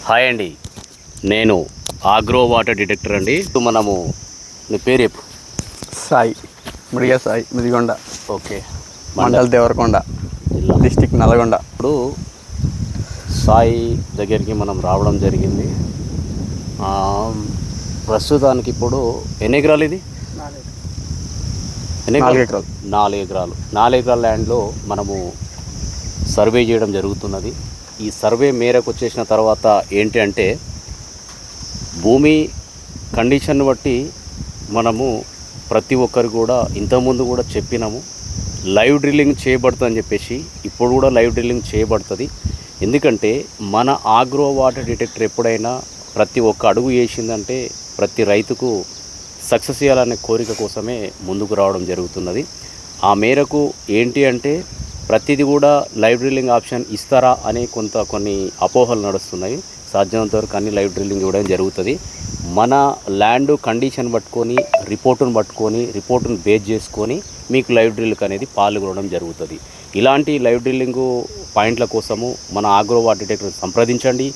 Hi అండి, నేను agro water detector అండి. ఇప్పుడు మనము నీ పేరు చెప్పు. సాయి ముడిగా సాయి ముదిగొండ, ఓకే. మండల్ దేవరకొండ, జిల్లా డిస్టిక్ నల్గొండ. ఇప్పుడు సాయి దగ్గరికి మనం రావడం జరిగింది. ఆ, ప్రస్తుతానికి ఇప్పుడు ఎన్ని ఎకరాలు ఇది? 4 ఎకరాలు. 4 ఎకరాలు. 4 ఎకరాల ల్యాండ్లో మనము సర్వే చేయడం జరుగుతున్నది. ఈ సర్వే మేరకు వచ్చేసిన తర్వాత ఏంటి అంటే, భూమి కండిషన్ బట్టి మనము ప్రతి ఒక్కరు కూడా ఇంతకుముందు కూడా చెప్పినాము, లైవ్ డ్రిల్లింగ్ చేయబడుతుందని చెప్పేసి. ఇప్పుడు కూడా లైవ్ డ్రిల్లింగ్ చేయబడుతుంది. ఎందుకంటే మన ఆగ్రో వాటర్ డిటెక్టర్ ఎప్పుడైనా ప్రతి ఒక్క అడుగు వేసిందంటే ప్రతి రైతుకు సక్సెస్ చేయాలనే కోరిక కోసమే ముందుకు రావడం జరుగుతున్నది. ఆ మేరకు ఏంటి అంటే, ప్రతిదీ కూడా లైవ్ డ్రిల్లింగ్ ఆప్షన్ ఇస్తారా అనే కొన్ని అపోహలు నడుస్తున్నాయి. సాధ్యమైనంత వరకు అన్ని లైవ్ డ్రిల్లింగ్ ఇవ్వడం జరుగుతుంది. మన ల్యాండ్ కండిషన్ పట్టుకొని రిపోర్టును బేస్ చేసుకొని మీకు లైవ్ డ్రిల్లింగ్ అనేది పాల్గొనడం జరుగుతుంది. ఇలాంటి లైవ్ డ్రిల్లింగ్ పాయింట్ల కోసము మన ఆగ్రో వాటర్ డిటెక్టర్ సంప్రదించండి.